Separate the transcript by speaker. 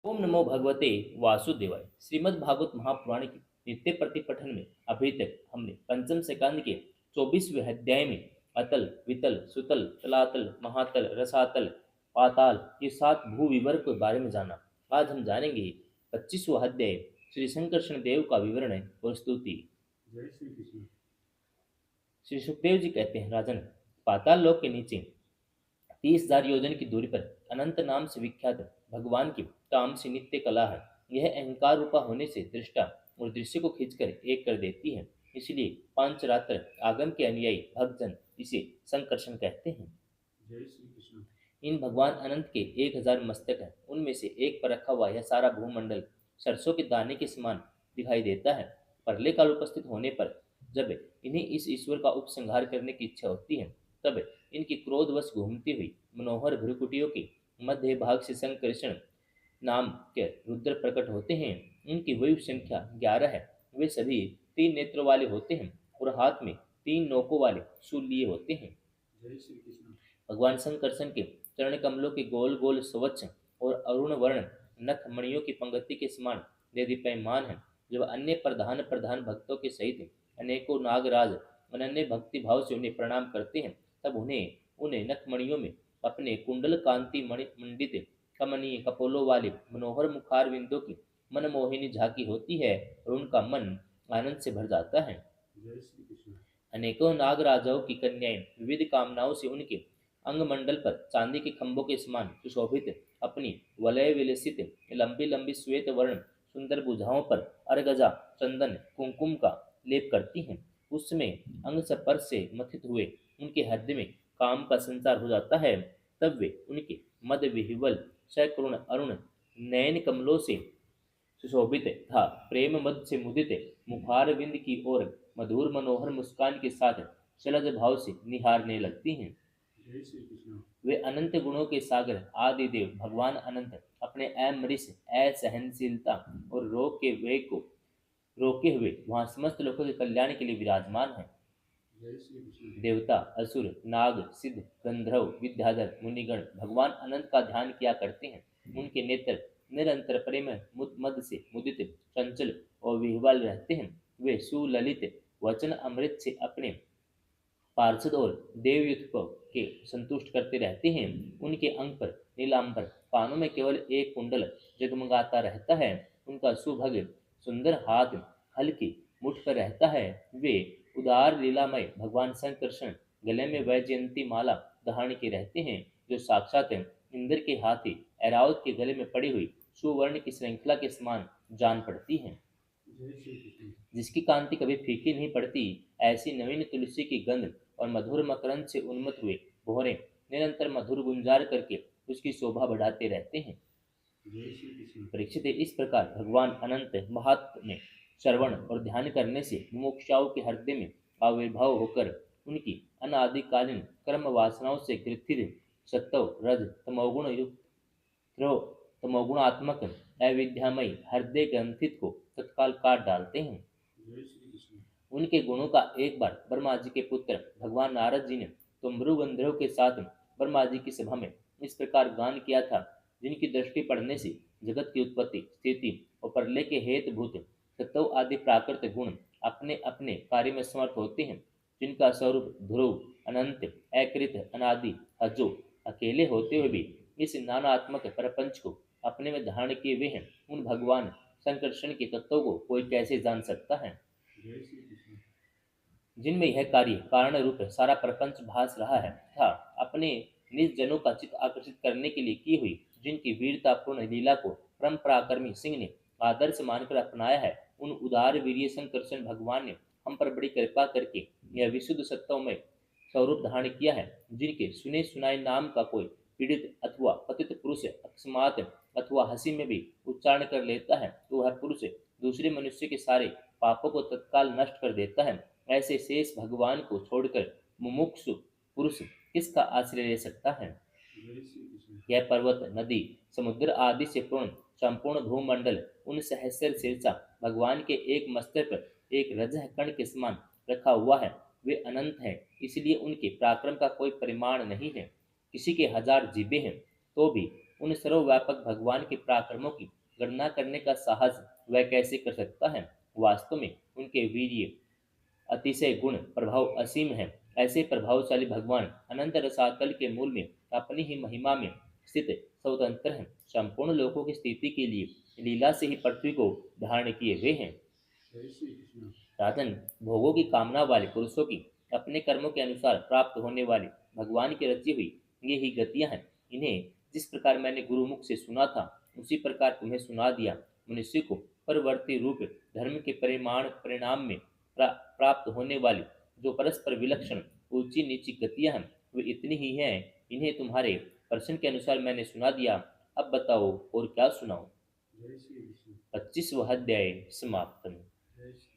Speaker 1: ओम नमो भगवते वासुदेवाय। श्रीमद् भागवत महापुराण के नित्य प्रतिपठन में अभी तक हमने पंचम सेकंड के 24वें अध्याय में अतल, वितल, सुतल, तलातल, महातल, रसातल, पाताल ये 7 भूविवर के बारे में जाना। आज हम जानेंगे 25वां अध्याय श्री संकर्षण देव का विवरण और स्तुति।
Speaker 2: जय श्री कृष्ण।
Speaker 1: श्री सुखदेव जी कहते हैं, राजन, पाताल लोक के नीचे 30,000 योजन की दूरी पर अनंत नाम से विख्यात भगवान की काम से नित्य कला है। यह अहंकार रूपा होने से दृष्टा और दृश्य को खींचकर एक कर देती है। इसलिए पांचरात्र आगम के अनुयायी भक्तजन इसे संकर्षण कहते हैं।
Speaker 2: जय श्री कृष्ण।
Speaker 1: इन भगवान अनंत के 1,000 मस्तक हैं। उनमें से एक पर रखा हुआ यह सारा भूमंडल सरसों के दाने के समान दिखाई देता है। परले काल उपस्थित होने पर जब इन्हें इस ईश्वर का उपसंहार करने की इच्छा होती है, तब इनकी क्रोधवश घूमती हुई मनोहर भ्रुकुटियों के मध्य भाग से संकर्षण नाम के रुद्र प्रकट होते हैं। उनकी वही संख्या 11 है। वे सभी 3 नेत्र वाले होते हैं और हाथ में 3 नोकों वाले शूल लिए होते हैं।
Speaker 2: जय श्री कृष्ण।
Speaker 1: भगवान संकर्षण के चरण कमलों के गोल गोल स्वच्छ और अरुण वर्ण नख मणियों की पंक्ति के समान दीप्यमान है। जब अन्य प्रधान प्रधान भक्तों के सहित अनेकों नागराज अनन्य भक्ति भाव से उन्हें प्रणाम करते हैं, तब उन्हें उन्हें नखमणियों में अपने कुंडल कांति मणि मंडित कमनीय कपोलों वाले मनोहर मुखार बिंदु की मनमोहिनी झांकी होती है और उनका मन आनंद से भर जाता है।
Speaker 2: जय श्री कृष्ण।
Speaker 1: अनेकों नागराजाओं की कन्याएं विविध कामनाओं से उनके अंगमंडल पर चांदी के खंभों के समान सुशोभित अपनी वलय विलसित लंबी लंबी श्वेत वर्ण सुंदर भुजाओं पर अर्गजा चंदन कुंकुम का लेप करती हैं। उसमें अंग स्पर्श से मथित हुए उनके हृदय में काम का संचार हो जाता है। तब वे उनके मद विह्वल सैकरुण अरुण नयन कमलों से सुशोभित था प्रेम मद से मुदित मुखारविंद की ओर मधुर मनोहर मुस्कान के साथ सलज भाव से निहारने लगती हैं।
Speaker 2: जय श्री कृष्ण।
Speaker 1: वे अनंत गुणों के सागर आदि देव भगवान अनंत अपने अमृष असहनशीलता और रोग के वेग को रोके हुए वहां समस्त लोगों के कल्याण के लिए विराजमान है।
Speaker 2: जय श्री कृष्ण।
Speaker 1: देवता, असुर, नाग, सिद्ध, गंधर्व, विद्याधर, मुनिगण भगवान अनंत का ध्यान किया करते हैं। उनके नेत्र निरंतर प्रेम मद से मुदित चंचल और विह्वल रहते हैं। वे सुललित वचन अमृत से अपने पार्षद और देवयुत को के संतुष्ट करते रहते हैं। उनके अंग पर नीलांबर, कानों में केवल एक कुंडल जगमगाता रहता है। उनका सुभग सुंदर हाथ हल्की मुठ पर रहता है। वे उदार लीलामय भगवान संकर्षण गले में वैजयंती माला धारण के रहते हैं, जो साक्षात इंद्र के हाथी ऐरावत के गले में पड़ी हुई सुवर्ण की श्रृंखला के समान जान पड़ती है।
Speaker 2: जय श्री कृष्ण।
Speaker 1: जिसकी कांति कभी फीकी नहीं पड़ती, ऐसी नवीन तुलसी की गंध और मधुर मकरंद से उन्मत्त हुए भौरे निरंतर मधुर गुंजार करके उसकी शोभा बढ़ाते रहते हैं।
Speaker 2: जय श्री कृष्ण।
Speaker 1: परीक्षित, इस प्रकार भगवान अनंत महात्म में श्रवण और ध्यान करने से मुमुक्षुओं के हृदय में आविर्भाव होकर उनकी अनादिकालीन कर्म वासनाओं से ग्रथित सत्व रज तमोगुण युक्त तमोगुणात्मक अविद्यामयी हृदय ग्रंथित को तत्काल काट डालते हैं।
Speaker 2: जय श्री कृष्ण।
Speaker 1: उनके गुणों का एक बार ब्रह्मा जी के पुत्र भगवान नारद जी ने तो मृगंधरों के साथ ब्रह्मा जी की सभा में इस प्रकार गान किया था, जिनकी दृष्टि पड़ने से जगत की उत्पत्ति स्थिति और प्रलय के हेतुभूत तत्व आदि प्राकृत गुण अपने अपने कार्य में समर्थ होते हैं, जिनका स्वरूप ध्रुव अनंत अकृत अनादि अजो अकेले होते हुए भी इस नानात्मक प्रपंच को अपने में धारण किए हुए हैं, उन भगवान संकर्षण के तत्वों को कोई कैसे जान सकता है,
Speaker 2: जय श्री कृष्ण।
Speaker 1: जिनमें यह कार्य कारण रूप सारा प्रपंच भास रहा है तथा अपने निज जनों का चित्त आकर्षित करने के लिए की हुई जिनकी वीरतापूर्ण लीला को परम पराक्रमी सिंह ने आदर्श मानकर अपनाया है, उन उदार वीर्य संकर्षण भगवान ने हम पर बड़ी कृपा करके यह विशुद्ध सत्यों में स्वरूप धारण किया है। जिनके सुने सुनाए नाम का कोई पीड़ित अथवा पतित पुरुष अकस्मात अथवा हंसी में भी उच्चारण कर लेता है, तो वह पुरुष दूसरे मनुष्य के सारे पापों को तत्काल नष्ट कर देता है। ऐसे शेष भगवान को छोड़कर मुमुक्षु पुरुष किसका आश्रय ले सकता है।
Speaker 2: जय श्री कृष्ण।
Speaker 1: यह पर्वत, नदी, समुद्र आदि से पूर्ण संपूर्ण भूमंडल उन सहस्र शीर्षा भगवान के एक मस्तक पर एक रजह कण के समान रखा हुआ है। वे अनंत हैं, इसलिए उनके पराक्रम का कोई परिमाण नहीं है। किसी के 1000 जीभे हैं तो भी उन सर्वव्यापक भगवान के पराक्रमों की गणना करने का साहस वह कैसे कर सकता है। वास्तव में उनके वीर्य, अतिशय गुण, प्रभाव असीम है। ऐसे प्रभावशाली भगवान अनंत रसातल के मूल में अपनी ही महिमा में स्थित स्वतंत्र हैं। संपूर्ण लोकों की स्थिति के लिए लीला से ही पृथ्वी को धारण किए हुए हैं।
Speaker 2: जय श्री कृष्ण।
Speaker 1: राजन, भोगों की कामना वाले पुरुषों की अपने कर्मों के अनुसार प्राप्त होने वाली भगवान की रची हुई ये ही गतियां हैं। इन्हें जिस प्रकार मैंने गुरुमुख से सुना था उसी प्रकार तुम्हें सुना दिया। मनुष्य को परवर्ती रूप धर्म के परिणाम में प्राप्त होने वाली जो परस्पर विलक्षण ऊंची नीची गतियां हैं वे इतनी ही हैं। इन्हें तुम्हारे प्रश्न के अनुसार मैंने सुना दिया। अब बताओ और क्या सुनाऊं।
Speaker 2: जय श्री कृष्ण।
Speaker 1: 25वां अध्याय समाप्त।
Speaker 2: जय श्री